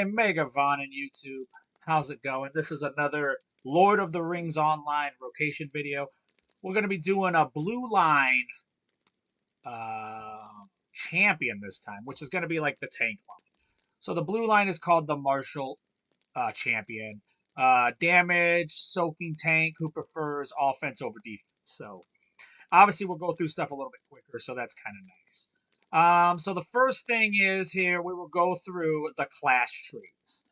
am Megavon on YouTube. How's it going? This is another Lord of the Rings Online rotation video. We're going to be doing a blue line uh, champion this time, which is going to be like the tank line. So the blue line is called the Martial champion. Damage, soaking tank who prefers offense over defense. So obviously we'll go through stuff a little bit quicker, so that's kind of nice. So the first thing is here, we will go through the class traits.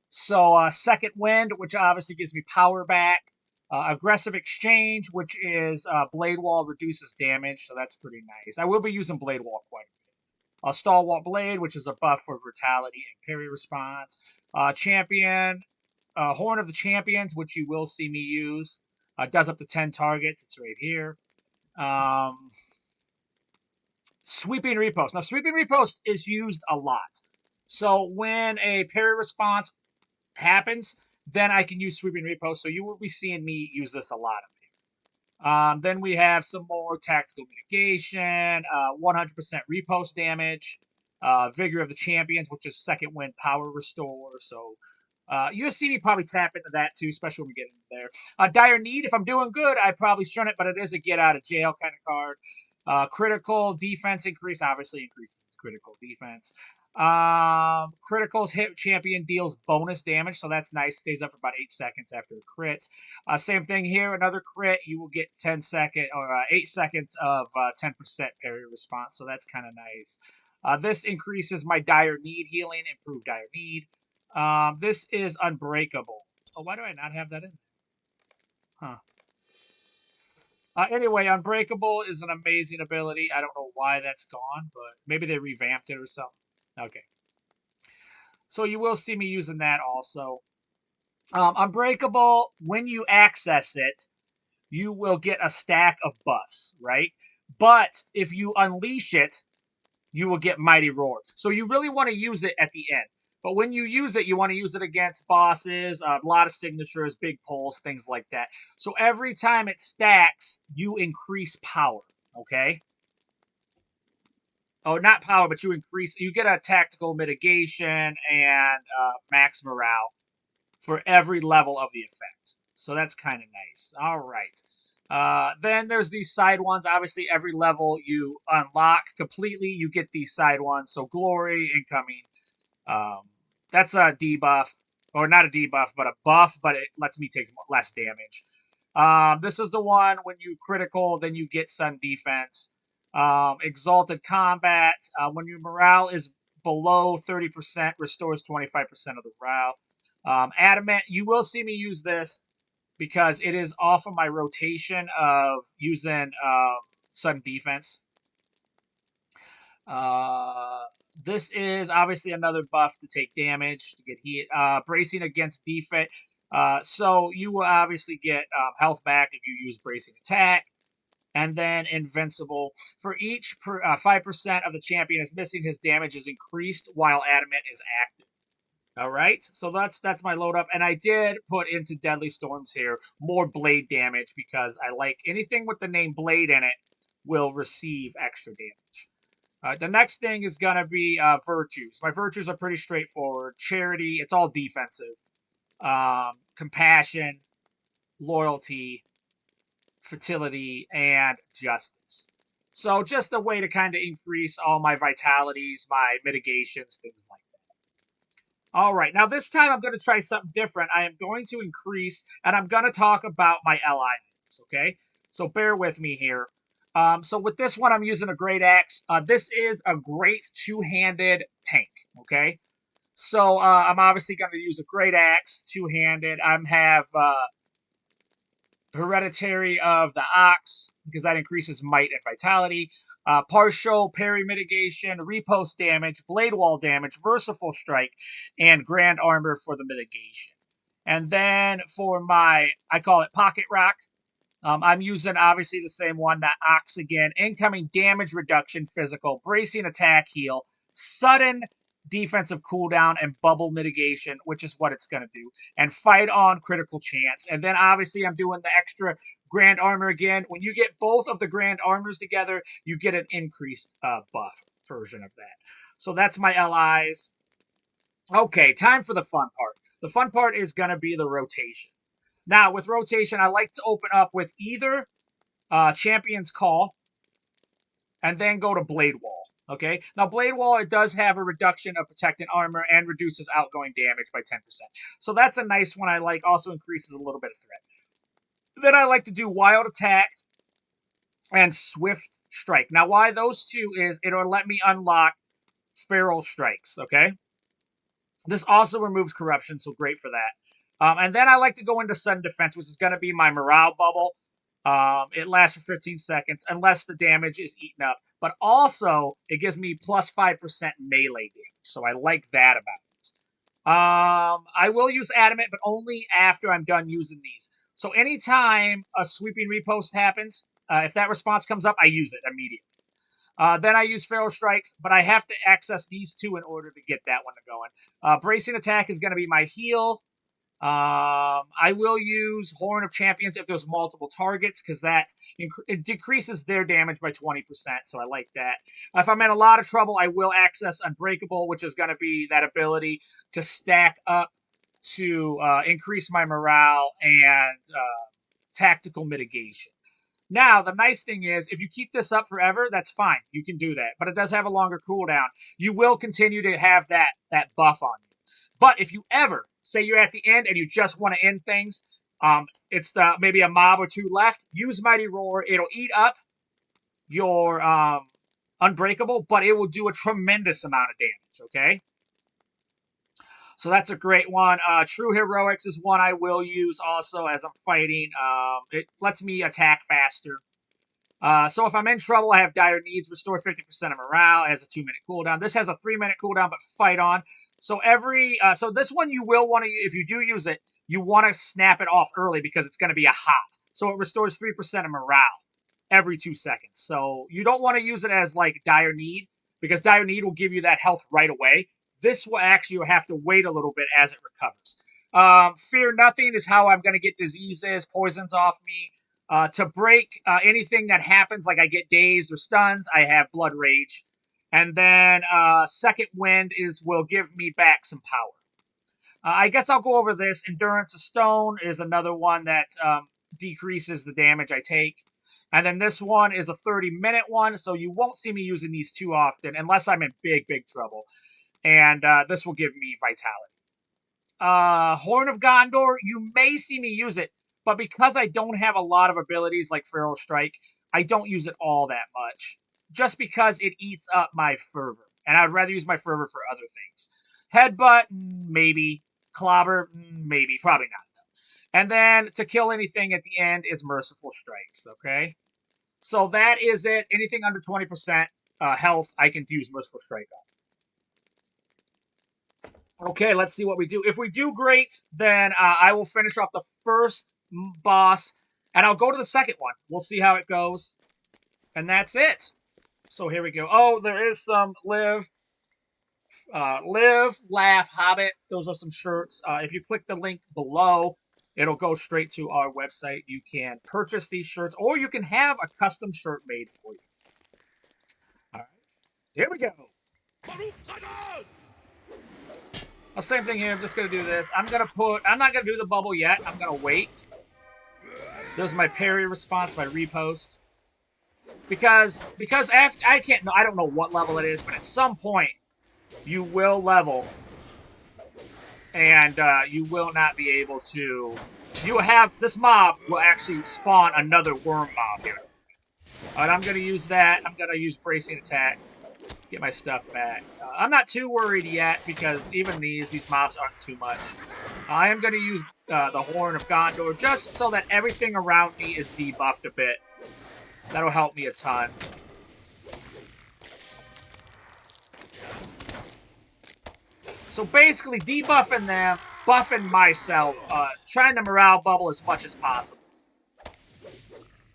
So Second Wind, which obviously gives me power back. Aggressive Exchange, which is Blade Wall reduces damage, so that's pretty nice. I will be using Blade Wall quite a bit. Stalwart Blade, which is a buff for vitality and parry response. Champion, Horn of the Champions, which you will see me use. Does up to 10 targets. It's right here. Sweeping Repost. Now, Sweeping Repost is used a lot. So when a parry response happens, then I can use Sweeping Repost. So you will be seeing me use this a lot of here. Then we have some more Tactical Mitigation, 100% Repost damage, Vigor of the Champions, which is Second Wind Power Restore. So you'll see me probably tap into that too, especially when we get into there. Dire Need, if I'm doing good, I probably shun it, but it is a get out of jail kind of card. Critical defense increase obviously increases critical defense. Criticals hit champion deals bonus damage, so that's nice. Stays up for about 8 seconds after a crit. Same thing here, another crit, you will get 8 seconds of 10% parry response, so that's kind of nice. This increases my Dire Need healing, improved Dire Need. This is Unbreakable. Oh, why do I not have that in? Huh. Anyway, Unbreakable is an amazing ability. I don't know why that's gone, but maybe they revamped it or something. Okay. So you will see me using that also. Unbreakable, when you access it, you will get a stack of buffs, right? But if you unleash it, you will get Mighty Roar. So you really want to use it at the end. But when you use it, you want to use it against bosses, a lot of signatures, big pulls, things like that. So every time it stacks, you increase power, okay? Oh, not power, but you get a tactical mitigation and max morale for every level of the effect. So that's kind of nice. All right. Then there's these side ones. Obviously, every level you unlock completely, you get these side ones. So Glory, Incoming. That's a debuff, or not a debuff, but a buff, but it lets me take less damage. This is the one when you critical, then you get Sun Defense. Exalted Combat, when your morale is below 30%, restores 25% of the morale. Adamant, you will see me use this because it is off of my rotation of using Sudden Defense. This is obviously another buff to take damage, to get hit. Bracing against defense. So you will obviously get health back if you use Bracing Attack. And then Invincible. For each 5% of the champion is missing, his damage is increased while Adamant is active. All right, so that's my load up. And I did put into Deadly Storms here more blade damage because I like anything with the name Blade in it will receive extra damage. The next thing is going to be virtues. My virtues are pretty straightforward. Charity, it's all defensive. Compassion, loyalty, fertility, and justice. So just a way to kind of increase all my vitalities, my mitigations, things like that. All right, now this time I'm going to try something different. I am going to increase, and I'm going to talk about my LI, okay? So bear with me here. So with this one, I'm using a Great Axe. This is a great two-handed tank, okay? So I'm obviously going to use a Great Axe, two-handed. I have Hereditary of the Ox, because that increases might and vitality. Partial parry mitigation, repost damage, blade wall damage, merciful strike, and grand armor for the mitigation. And then for my, I call it Pocket Rock. I'm using, obviously, the same one, that Ox again. Incoming damage reduction, physical, bracing attack heal, sudden defensive cooldown, and bubble mitigation, which is what it's going to do. And fight on critical chance. And then, obviously, I'm doing the extra Grand Armor again. When you get both of the Grand Armors together, you get an increased buff version of that. So that's my LIs. Okay, time for the fun part. The fun part is going to be the rotation. Now, with rotation, I like to open up with either Champion's Call and then go to Blade Wall. Okay, now Blade Wall, it does have a reduction of protected armor and reduces outgoing damage by 10%. So that's a nice one I like. Also increases a little bit of threat. Then I like to do Wild Attack and Swift Strike. Now, why those two is it'll let me unlock Feral Strikes. Okay, this also removes corruption, so great for that. And then I like to go into Sudden Defense, which is going to be my morale bubble. It lasts for 15 seconds unless the damage is eaten up. But also, it gives me plus 5% melee damage. So I like that about it. I will use Adamant, but only after I'm done using these. So anytime a sweeping repost happens, if that response comes up, I use it immediately. Then I use Feral Strikes, but I have to access these two in order to get that one to going. Bracing Attack is going to be my heal. I will use Horn of Champions if there's multiple targets, because it decreases their damage by 20%, so I like that. If I'm in a lot of trouble, I will access Unbreakable, which is going to be that ability to stack up to increase my morale and tactical mitigation. Now, the nice thing is, if you keep this up forever, that's fine. You can do that. But it does have a longer cooldown. You will continue to have that buff on you. But if you ever, say you're at the end and you just want to end things, it's maybe a mob or two left, use Mighty Roar. It'll eat up your Unbreakable, but it will do a tremendous amount of damage, okay? So that's a great one. True Heroics is one I will use also as I'm fighting. It lets me attack faster. So if I'm in trouble, I have Dire Needs, restore 50% of morale. It has a 2-minute cooldown. This has a 3-minute cooldown, but fight on. So so this one you will want to, if you do use it, you want to snap it off early because it's going to be a hot. So it restores 3% of morale every 2 seconds. So you don't want to use it as like Dire Need, because Dire Need will give you that health right away. This will actually have to wait a little bit as it recovers. Fear Nothing is how I'm going to get diseases, poisons off me. To break anything that happens, like I get dazed or stuns, I have Blood Rage. And then Second Wind will give me back some power. I guess I'll go over this. Endurance of Stone is another one that decreases the damage I take. And then this one is a 30-minute one, so you won't see me using these too often unless I'm in big, big trouble. And this will give me vitality. Horn of Gondor, you may see me use it, but because I don't have a lot of abilities like Feral Strike, I don't use it all that much. Just because it eats up my fervor. And I'd rather use my fervor for other things. Headbutt, maybe. Clobber, maybe. Probably not, though. And then to kill anything at the end is Merciful Strikes, okay? So that is it. Anything under 20% health, I can use Merciful Strike on. Okay, let's see what we do. If we do great, then I will finish off the first boss, and I'll go to the second one. We'll see how it goes. And that's it. So here we go. Oh, there is some Live, Laugh, Hobbit. Those are some shirts. If you click the link below, it'll go straight to our website. You can purchase these shirts, or you can have a custom shirt made for you. All right, here we go. Well, same thing here. I'm just going to do this. I'm not going to do the bubble yet. I'm going to wait. There's my parry response, my repost. Because after, I don't know what level it is, but at some point, you will level. And you will not be able to... this mob will actually spawn another worm mob here. Alright, I'm going to use that. I'm going to use Bracing Attack. Get my stuff back. I'm not too worried yet, because even these mobs aren't too much. I am going to use the Horn of Gondor, just so that everything around me is debuffed a bit. That'll help me a ton. So basically, debuffing them, buffing myself, trying to morale bubble as much as possible.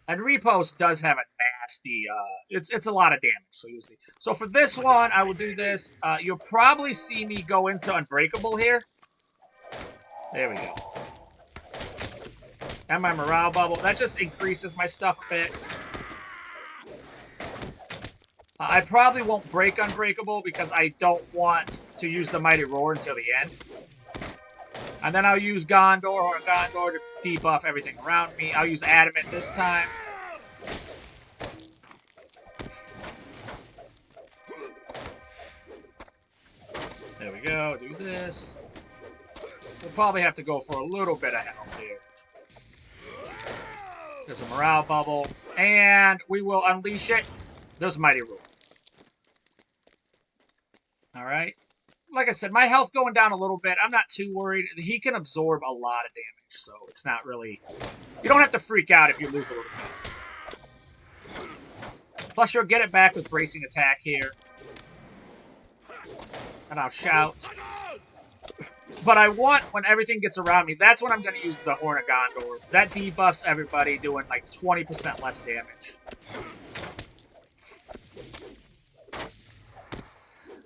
And Repost does have a nasty, it's a lot of damage, so you'll see. So for this one, I will do this. You'll probably see me go into Unbreakable here. There we go. And my morale bubble. That just increases my stuff a bit. I probably won't break Unbreakable because I don't want to use the Mighty Roar until the end. And then I'll use Gondor to debuff everything around me. I'll use Adamant this time. There we go. Do this. We'll probably have to go for a little bit of health here. There's a morale bubble. And we will unleash it. There's Mighty Roar. Alright. Like I said, my health going down a little bit. I'm not too worried. He can absorb a lot of damage, so it's not really... You don't have to freak out if you lose a little bit. Plus, you'll get it back with bracing attack here. And I'll shout. But I want, when everything gets around me, that's when I'm going to use the Horn of Gondor. That debuffs everybody, doing like 20% less damage.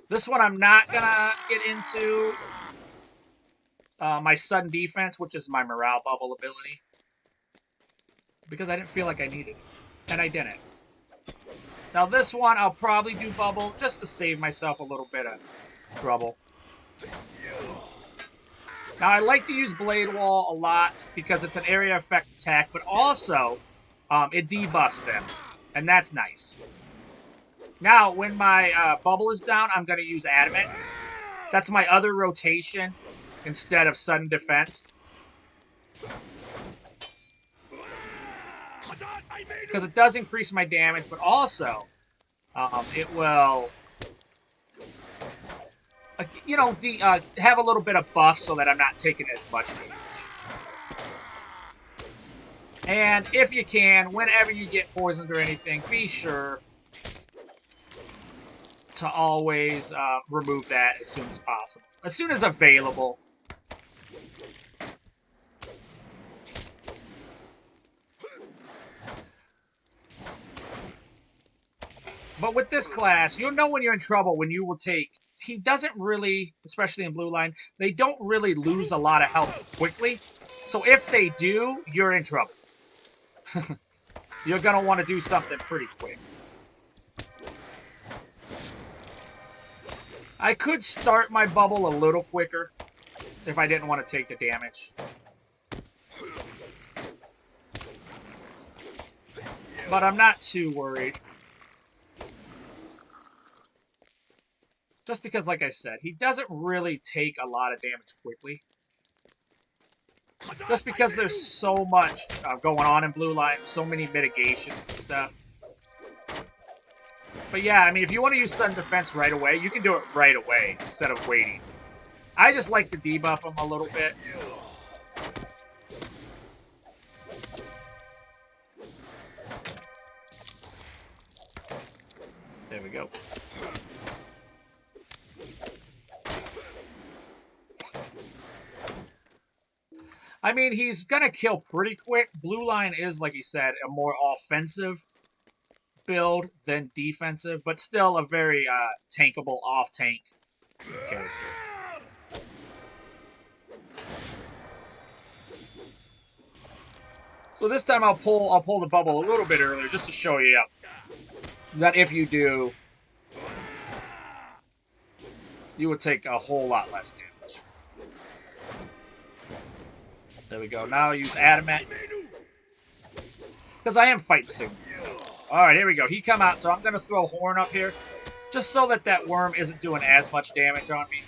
This one I'm not going to get into my sudden defense, which is my morale bubble ability. Because I didn't feel like I needed it. And I didn't. Now this one, I'll probably do bubble just to save myself a little bit of trouble. Now, I like to use Blade Wall a lot because it's an area effect attack, but also it debuffs them, and that's nice. Now, when my bubble is down, I'm going to use Adamant. That's my other rotation instead of sudden defense. Because it does increase my damage, but also it will... you know, have a little bit of buff so that I'm not taking as much damage. And if you can, whenever you get poisoned or anything, be sure to always remove that as soon as possible. As soon as available. But with this class, you'll know when you're in trouble when you will take... He doesn't really, especially in Blue Line, they don't really lose a lot of health quickly. So if they do, you're in trouble. You're going to want to do something pretty quick. I could start my bubble a little quicker if I didn't want to take the damage. But I'm not too worried. Just because, like I said, he doesn't really take a lot of damage quickly. Just because there's so much going on in Blue Line, so many mitigations and stuff. But yeah, I mean, if you want to use sudden defense right away, you can do it right away instead of waiting. I just like to debuff him a little bit. There we go. I mean, he's going to kill pretty quick. Blue Line is, like he said, a more offensive build than defensive, but still a very tankable off-tank character. So this time I'll pull the bubble a little bit earlier just to show you that if you do, you would take a whole lot less damage. There we go. Now I'll use Adamant. Because I am fighting signals. Alright, here we go. He come out, so I'm going to throw Horn up here. Just so that that worm isn't doing as much damage on me.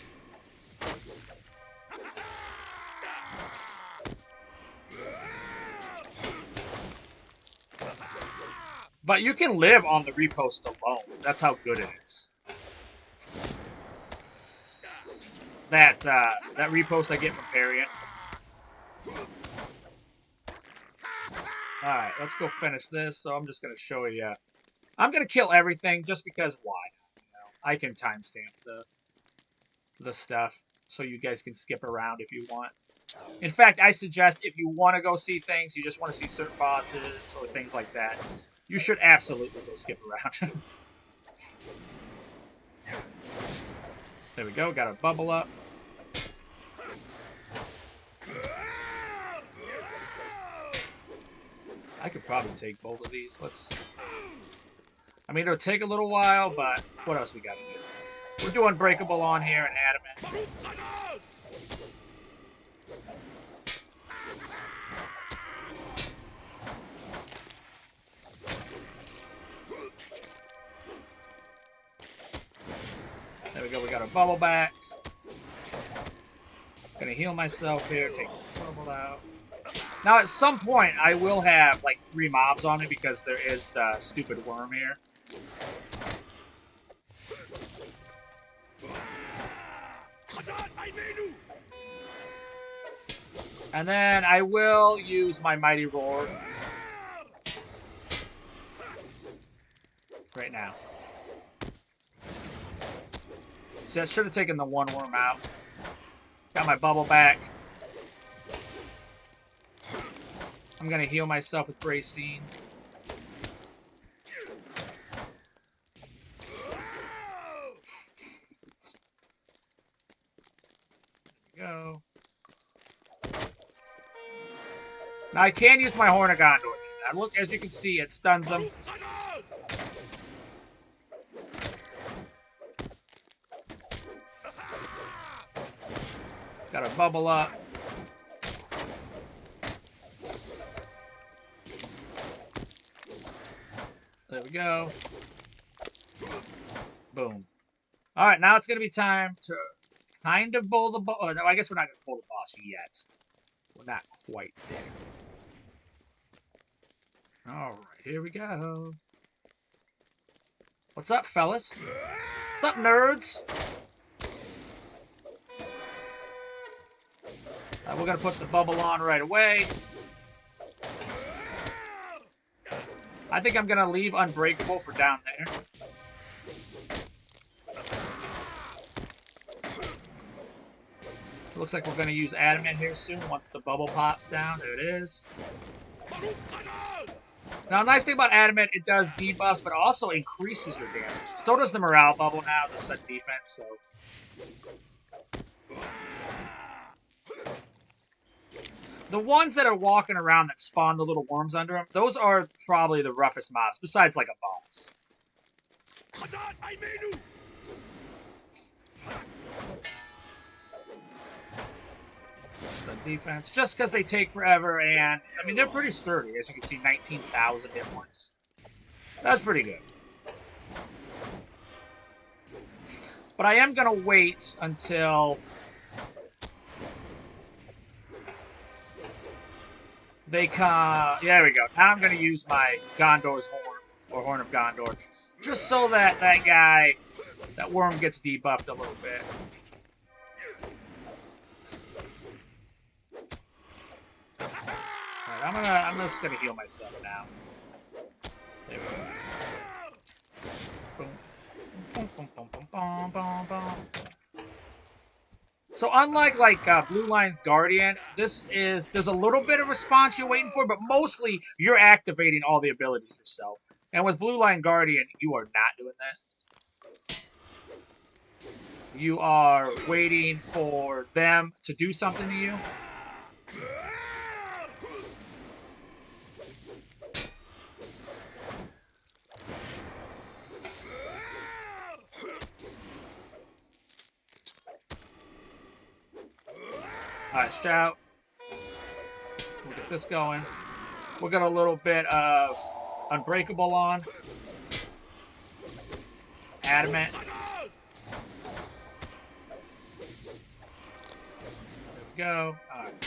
But you can live on the repost alone. That's how good it is. That repost I get from parrying. Alright, let's go finish this. So I'm just going to show you. I'm going to kill everything just because why? You know, I can timestamp the stuff so you guys can skip around if you want. In fact, I suggest if you want to go see things, you just want to see certain bosses or things like that, you should absolutely go skip around. There we go. Got a bubble up. I could probably take both of these. I mean, it'll take a little while, but what else we got to do? We're doing Breakable on here and Adamant. There we go, we got our bubble back. Gonna heal myself here, take the bubble out. Now, at some point, I will have, like, 3 mobs on me because there is the stupid worm here. And then I will use my Mighty Roar. Right now. See, I should have taken the 1 worm out. Got my bubble back. I'm gonna heal myself with Bracine. There we go. Now I can use my Horn of Gondor. Now look, as you can see, it stuns him. Got a bubble up. There we go. Boom. All right, now it's going to be time to kind of bowl the boss. Oh, no, I guess we're not going to bowl the boss yet. We're not quite there. All right, here we go. What's up, fellas? What's up, nerds? We're going to put the bubble on right away. I think I'm going to leave Unbreakable for down there. Looks like we're going to use Adamant here soon once the bubble pops down. There it is. Now, a nice thing about Adamant, it does debuffs, but also increases your damage. So does the Morale Bubble now, the set defense, so... The ones that are walking around that spawn the little worms under them, those are probably the roughest mobs, besides like a boss. The defense, just because they take forever, and, I mean, they're pretty sturdy. As you can see, 19,000 hit points. That's pretty good. But I am going to wait until... they come... Yeah, there we go. Now I'm going to use my Gondor's Horn, or Horn of Gondor, just so that that guy, that worm gets debuffed a little bit. Alright, I'm just going to heal myself now. There we go. Boom. Boom, boom, boom, boom, boom, boom, boom. So unlike Blue Line Guardian, there's a little bit of response you're waiting for, but mostly you're activating all the abilities yourself. And with Blue Line Guardian, you are not doing that. You are waiting for them to do something to you. Alright, Strout. We'll get this going. We'll get a little bit of Unbreakable on. Adamant. There we go. Alright.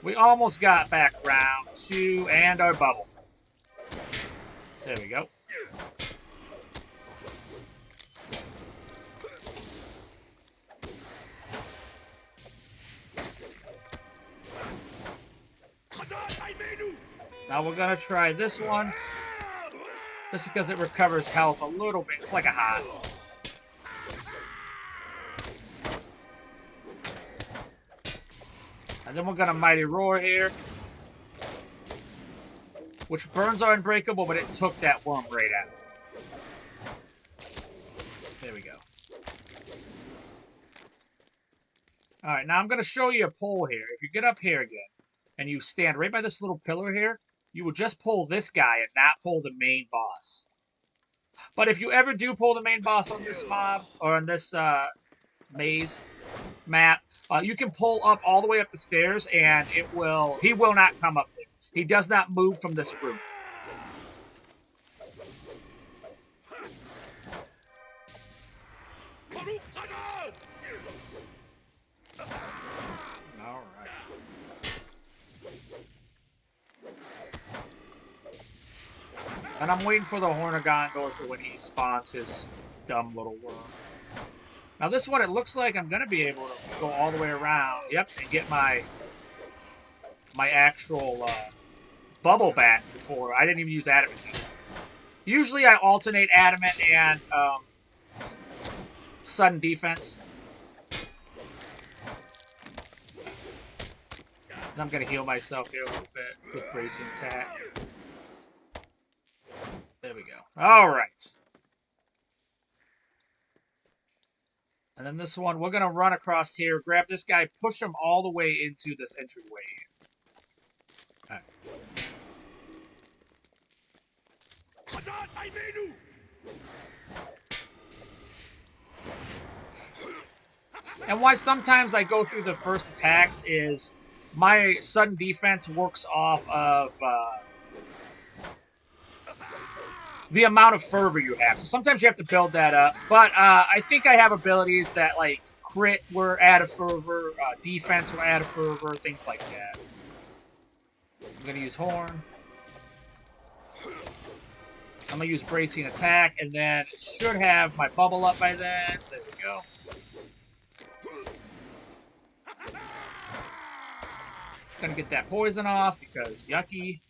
We almost got back round 2 and our bubble. There we go. Now we're going to try this one, just because it recovers health a little bit. It's like a hot. And then we're going to Mighty Roar here, which burns our Unbreakable, but it took that worm right out. There we go. Alright, now I'm going to show you a pull here. If you get up here again, and you stand right by this little pillar here, you will just pull this guy and not pull the main boss. But if you ever do pull the main boss on this mob, or on this maze map, you can pull up all the way up the stairs, and he will not come up there. He does not move from this room. All right. And I'm waiting for the Horn of Gondor for when he spawns his dumb little worm. Now this one, it looks like I'm going to be able to go all the way around, yep, and get my actual bubble back before. I didn't even use adamant. Usually I alternate adamant and sudden defense. And I'm going to heal myself here a little bit with bracing attack. There we go. All right. And then this one, we're going to run across here, grab this guy, push him all the way into this entryway. All right. And why sometimes I go through the first attacks is my sudden defense works off of the amount of fervor you have. So sometimes you have to build that up. But I think I have abilities that, like, crit will add a fervor, defense will add a fervor, things like that. I'm going to use Horn. I'm going to use bracing attack, and then it should have my bubble up by then. There we go. Going to get that poison off because yucky.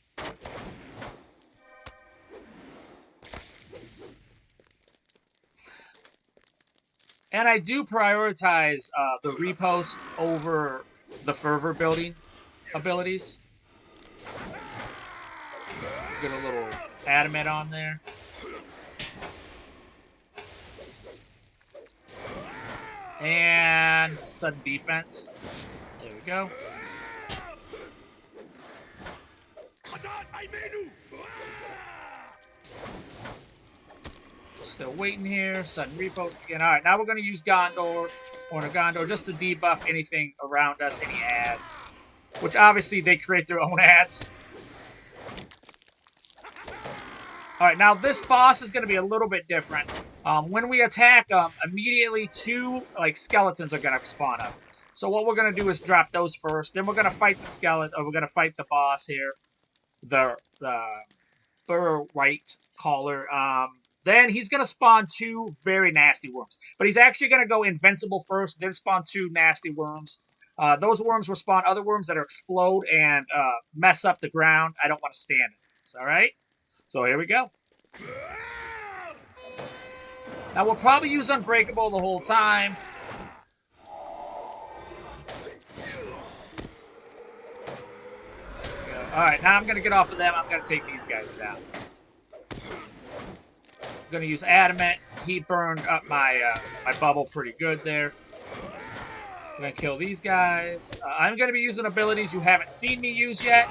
And I do prioritize the repost over the fervor building abilities. Get a little adamant on there. And sudden defense. There we go. Still waiting here. Sudden repost again. Alright, now we're going to use Gondor, Horn of Gondor, just to debuff anything around us, any ads. Which obviously they create their own ads. Alright, now this boss is going to be a little bit different. When we attack them, immediately two skeletons are going to spawn up. So what we're going to do is drop those first. Then we're going to fight the skeleton, or we're going to fight the boss here. The Burr White Caller. Then he's going to spawn two very nasty worms. But he's actually going to go invincible first, then spawn two nasty worms. Those worms will spawn other worms that explode and mess up the ground. I don't want to stand it. All right? So here we go. Now we'll probably use Unbreakable the whole time. Alright, now I'm going to get off of them. I'm going to take these guys down. I'm going to use Adamant. He burned up my my bubble pretty good there. I'm going to kill these guys. I'm going to be using abilities you haven't seen me use yet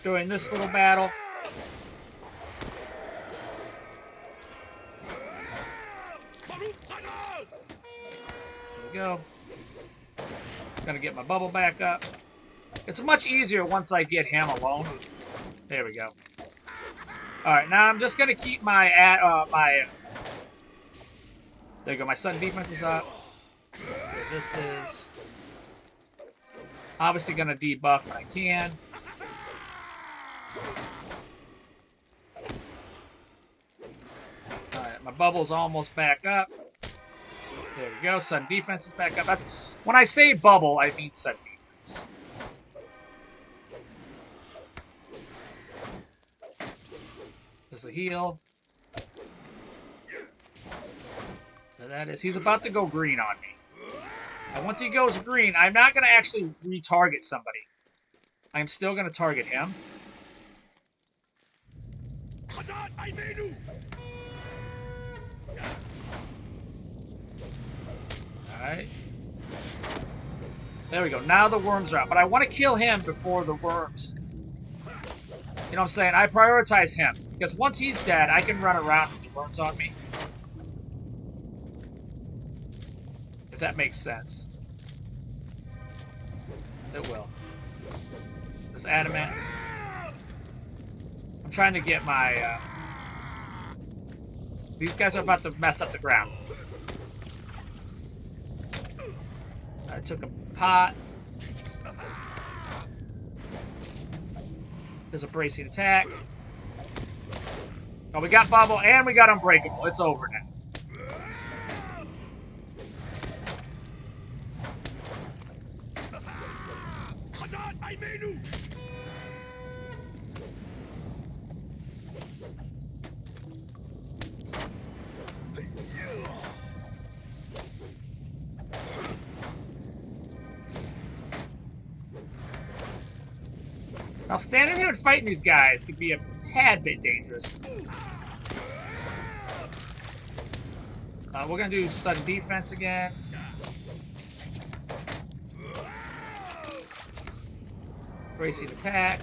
during this little battle. There we go. I'm going to get my bubble back up. It's much easier once I get him alone. There we go. Alright, now I'm just going to keep my... there you go, my sudden defense was up. Okay, this is... obviously going to debuff when I can. Alright, my bubble's almost back up. There we go, sudden defense is back up. That's when I say bubble, I mean sudden defense. There's a heal. There that is. He's about to go green on me. And once he goes green, I'm not going to actually retarget somebody. I'm still going to target him. Alright. There we go. Now the worms are out. But I want to kill him before the worms. You know what I'm saying? I prioritize him. Because once he's dead, I can run around with the burns on me. If that makes sense. It will. This adamant. I'm trying to get my... These guys are about to mess up the ground. I took a pot. There's a bracing attack. Oh, we got bubble and we got unbreakable. It's over now. Now, standing here and fighting these guys could be a tad bit dangerous. We're going to do study defense again. Bracing attack.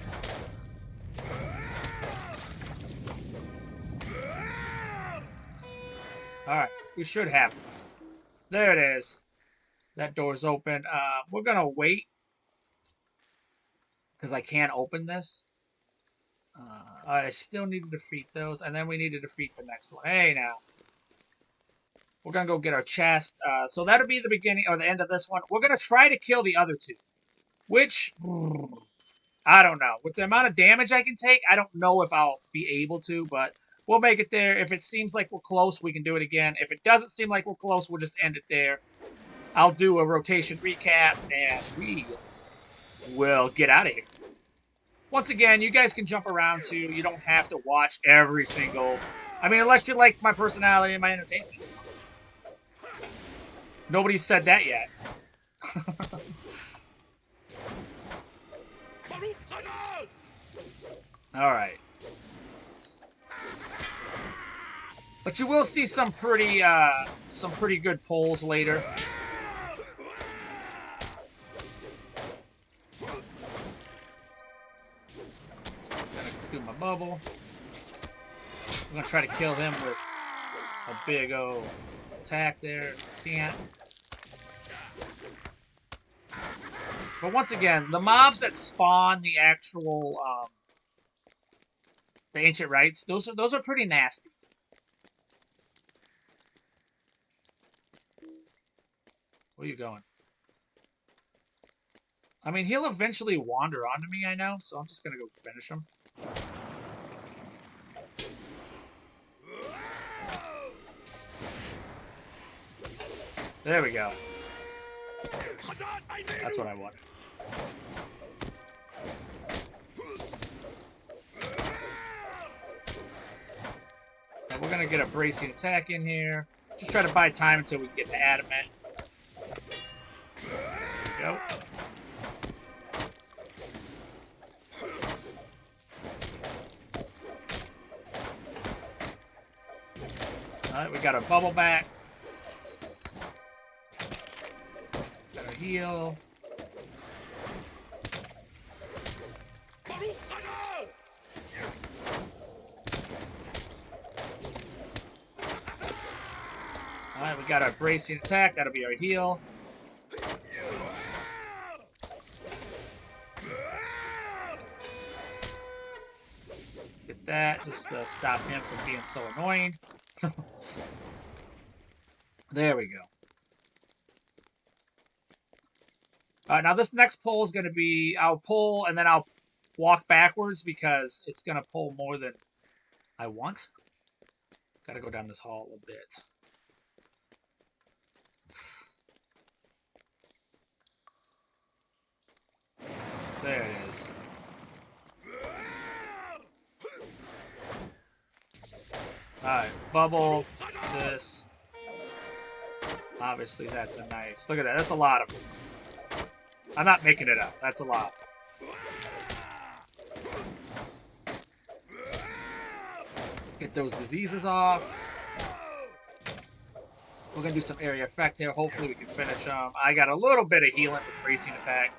Alright, we should have it. There it is. That door's open. We're going to wait. Because I can't open this. I still need to defeat those. And then we need to defeat the next one. Hey, now. We're going to go get our chest. So that'll be the beginning or the end of this one. We're going to try to kill the other two. Which, I don't know. With the amount of damage I can take, I don't know if I'll be able to. But we'll make it there. If it seems like we're close, we can do it again. If it doesn't seem like we're close, we'll just end it there. I'll do a rotation recap. And we will get out of here. Once again, you guys can jump around too. You don't have to watch every single... I mean, unless you like my personality and my entertainment. Nobody said that yet. Alright. But you will see some pretty good pulls later. Do my bubble. I'm gonna try to kill him with a big old attack there. Can't. But once again, the mobs that spawn the actual the ancient rites, those are pretty nasty. Where are you going? I mean, he'll eventually wander onto me, I know, so I'm just gonna go finish him. There we go. That's what I wanted. Now we're gonna get a bracing attack in here. Just try to buy time until we get to adamant. There we go. Alright, we got our bubble back. Got our heal. Alright, we got our bracing attack. That'll be our heal. Get that, just to stop him from being so annoying. There we go. Alright, now this next pull is going to be, I'll pull and then I'll walk backwards because it's going to pull more than I want. Got to go down this hall a bit. There it is. Alright, bubble, this. Obviously, that's a nice... Look at that, that's a lot of them. I'm not making it up, that's a lot. Get those diseases off. We're going to do some area effect here. Hopefully we can finish them. I got a little bit of healing with bracing attack.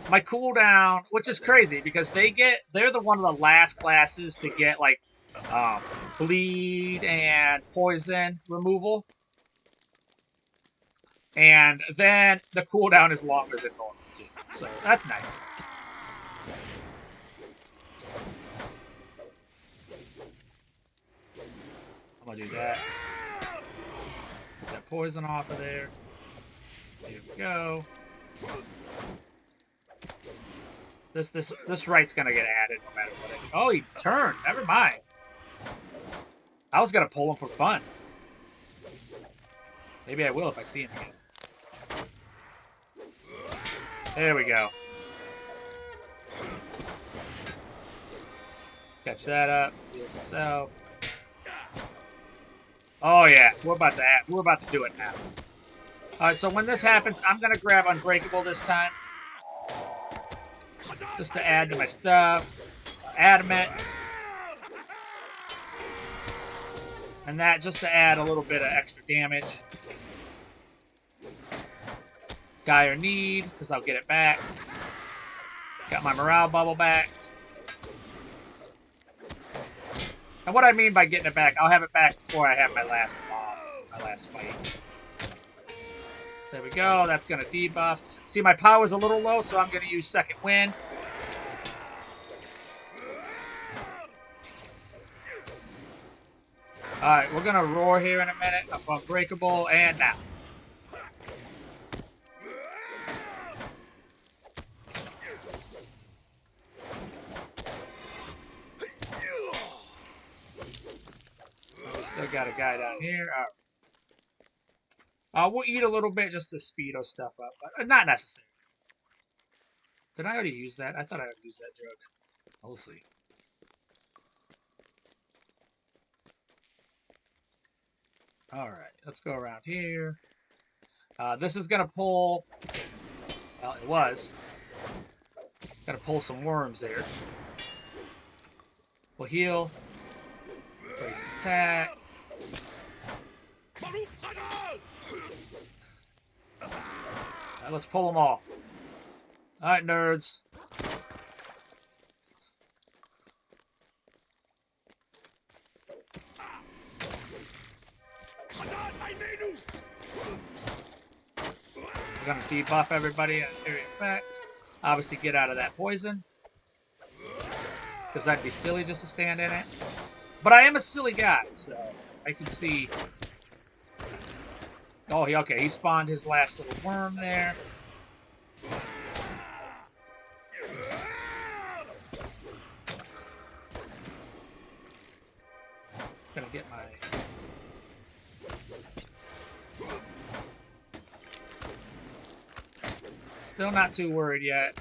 my cooldown, which is crazy because they're the one of the last classes to get like bleed and poison removal, and then the cooldown is longer than normal too, so that's nice. I'm gonna do that. Get that poison off of there. There we go. This right's gonna get added no matter what. Oh, he turned. Never mind. I was gonna pull him for fun. Maybe I will if I see him again. There we go. Catch that up. Heal myself. Oh yeah, we're about to do it now. All right, so when this happens, I'm gonna grab Unbreakable this time, just to add to my stuff. Adamant, and that just to add a little bit of extra damage. Dire Need, because I'll get it back. Got my morale bubble back. And what I mean by getting it back, I'll have it back before I have my last mob, my last fight. There we go. That's going to debuff. See, my power's a little low, so I'm going to use Second Wind. Alright, we're going to roar here in a minute. That's Unbreakable, and now. We still got a guy down here. Alright. We'll eat a little bit just to speedo stuff up, but not necessary. Did I already use that? I thought I already used that drug. We'll see. Alright, let's go around here. This is going to pull... Well, it was. Got to pull some worms there. We'll heal. Place an attack. Let's pull them all. Alright, nerds. We're going to debuff everybody at area effect. Obviously get out of that poison. Because that'd be silly just to stand in it. But I am a silly guy, so I can see... Oh, okay, he spawned his last little worm there. Gonna get my... Still not too worried yet.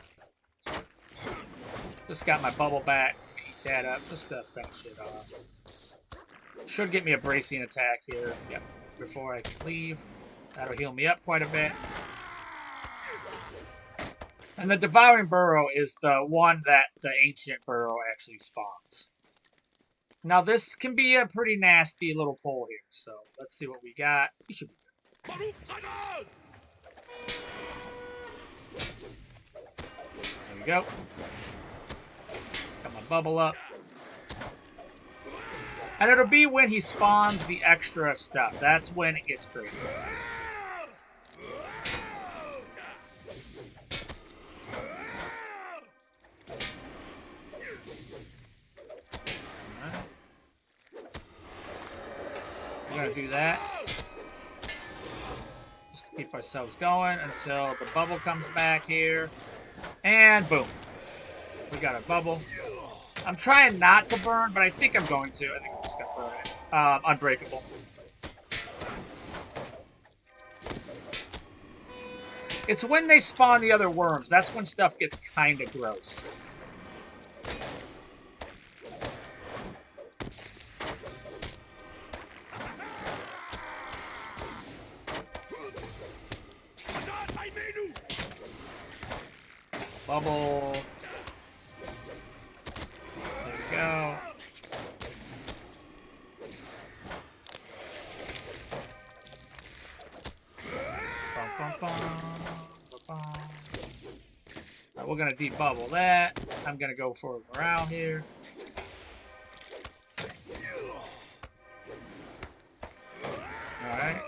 Just got my bubble back. Eat that up just to finish it off. Should get me a bracing attack here. Yep. Before I can leave. That'll heal me up quite a bit. And the Devouring Burrow is the one that the Ancient Burrow actually spawns. Now this can be a pretty nasty little pull here, so let's see what we got. We should be good. There we go. Got my bubble up. And it'll be when he spawns the extra stuff. That's when it gets crazy. We're going to do that. Just to keep ourselves going until the bubble comes back here. And boom. We got a bubble. I'm trying not to burn, but I think I'm going to. I think I'm just going to burn it. Unbreakable. It's when they spawn the other worms. That's when stuff gets kind of gross. Bubble. There we go. We're going to debubble that. I'm going to go for morale here. Alright.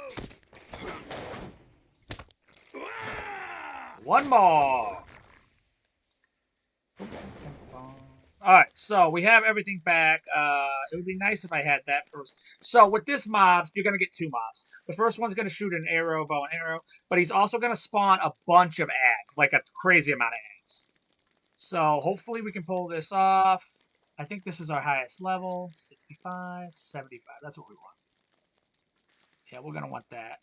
One more. Alright, so we have everything back. It would be nice if I had that first. So with this mobs, you're going to get two mobs. The first one's going to shoot an arrow, bow and arrow, but he's also going to spawn a bunch of ads, like a crazy amount of ads. So hopefully we can pull this off. I think this is our highest level, 65, 75. That's what we want. Yeah, we're going to want that.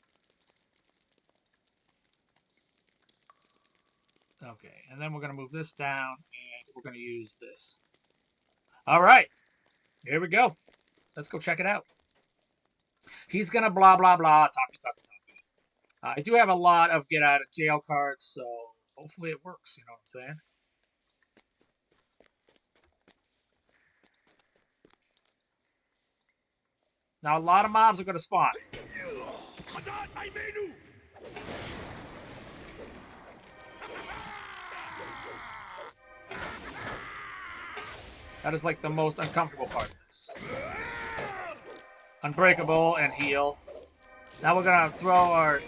Okay, and then we're going to move this down, and we're going to use this. All right, here we go. Let's go check it out. He's going to blah, blah, blah, talky. I do have a lot of get out of jail cards, so hopefully it works, you know what I'm saying? Now, a lot of mobs are going to spawn. That is like the most uncomfortable part of this. Unbreakable and heal. Now we're going to throw our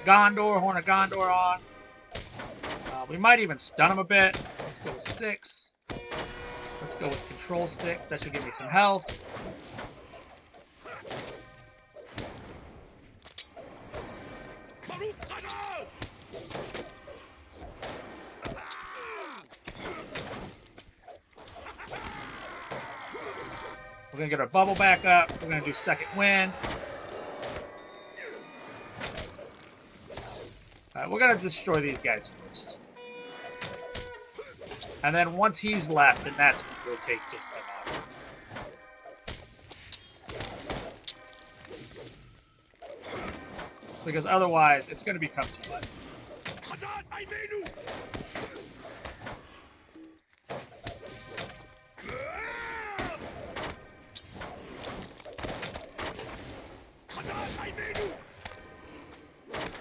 Gondor, Horn of Gondor on. We might even stun him a bit. Let's go with sticks. Let's go with control sticks. That should give me some health. We're going to get our bubble back up. We're going to do second wind. Alright, we're going to destroy these guys first. And then once he's left, then that's when we'll take just another. Because otherwise, it's going to become too much.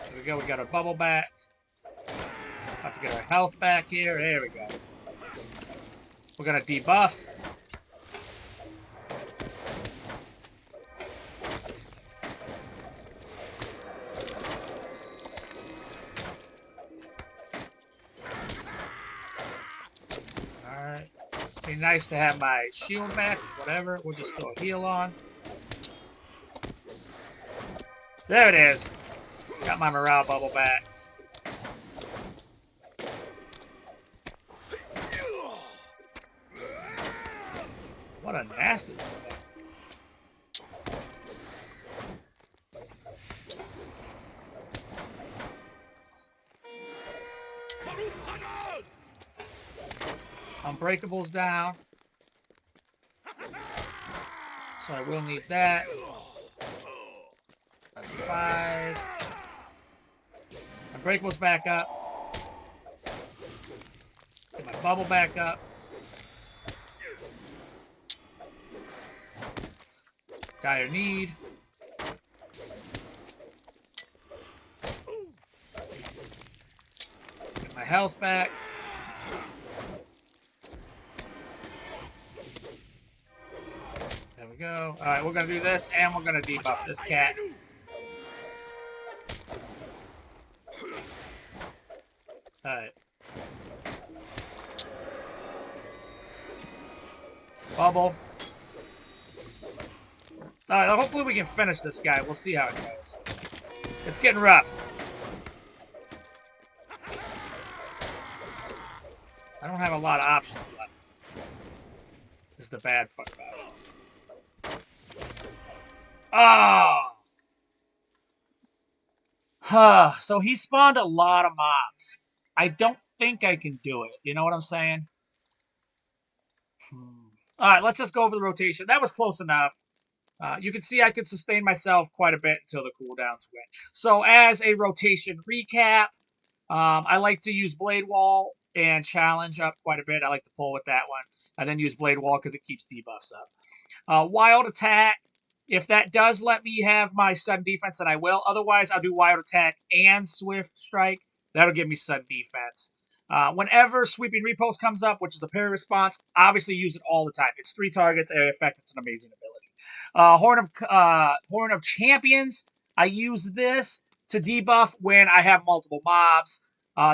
There we go, we got our bubble back. Have to get our health back here. There we go. We're going to debuff. Alright. Be nice to have my shield back. Whatever. We'll just throw a heal on. There it is. Got my morale bubble back. What a nasty one. Unbreakable's down. So I will need that. That's 5. Unbreakable's back up. Get my bubble back up. Dire need. Get my health back. There we go. Alright, we're going to do this, and we're going to debuff this cat. Alright. Bubble. Alright, hopefully we can finish this guy. We'll see how it goes. It's getting rough. I don't have a lot of options left. This is the bad part about it. Oh! Huh. So he spawned a lot of mobs. I don't think I can do it. You know what I'm saying? Alright, let's just go over the rotation. That was close enough. You can see I could sustain myself quite a bit until the cooldowns went. So as a rotation recap, I like to use Blade Wall and challenge up quite a bit. I like to pull with that one. And then use Blade Wall because it keeps debuffs up. Wild Attack, if that does let me have my sudden defense, then I will. Otherwise, I'll do Wild Attack and Swift Strike. That'll give me sudden defense. Whenever Sweeping Repost comes up, which is a parry response, obviously use it all the time. It's 3 targets, area effect. It's an amazing ability. Horn of Champions. I use this to debuff when I have multiple mobs.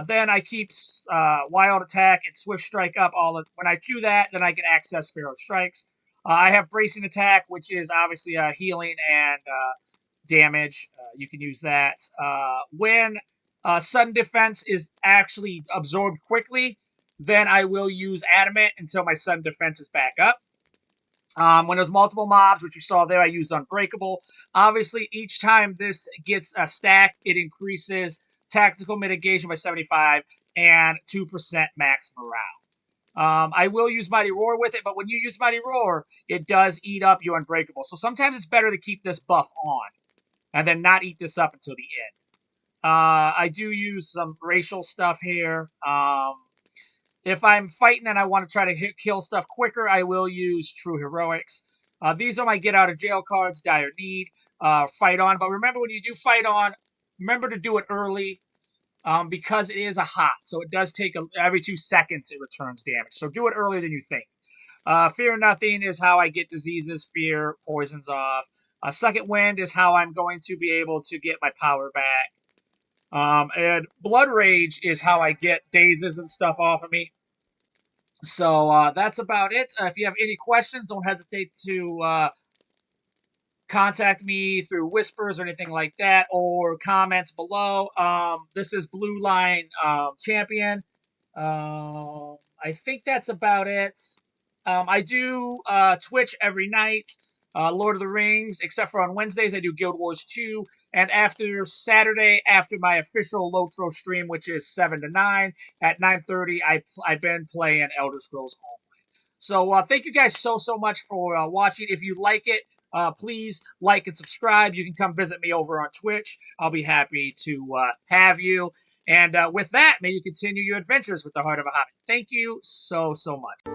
Then I keep Wild Attack and Swift Strike up. When I do that, then I can access Pharaoh Strikes. I have Bracing Attack, which is obviously healing and damage. You can use that. When Sudden Defense is actually absorbed quickly, then I will use Adamant until my Sudden Defense is back up. When there's multiple mobs, which you saw there, I use Unbreakable. Obviously, each time this gets a stack, it increases Tactical Mitigation by 75 and 2% max morale. I will use Mighty Roar with it, but when you use Mighty Roar, it does eat up your Unbreakable. So sometimes it's better to keep this buff on and then not eat this up until the end. I do use some racial stuff here. If I'm fighting and I want to try to kill stuff quicker, I will use True Heroics. These are my get out of jail cards, Dire Need, Fight On. But remember, when you do Fight On, remember to do it early because it is a hot. So it does take every 2 seconds it returns damage. So do it earlier than you think. Fear Nothing is how I get diseases, fear, poisons off. Second Wind is how I'm going to be able to get my power back. And Blood Rage is how I get dazes and stuff off of me. So that's about it. If you have any questions, don't hesitate to contact me through whispers or anything like that, or comments below. This is Blue Line Champion. I think that's about it. I do Twitch every night. Lord of the Rings, except for on Wednesdays, I do Guild Wars 2. And after Saturday, after my official LOTRO stream, which is 7 to 9, at 9:30, I've been playing Elder Scrolls Online. So thank you guys so much for watching. If you like it, please like and subscribe. You can come visit me over on Twitch. I'll be happy to have you. And with that, may you continue your adventures with the Heart of a Hobbit. Thank you so much.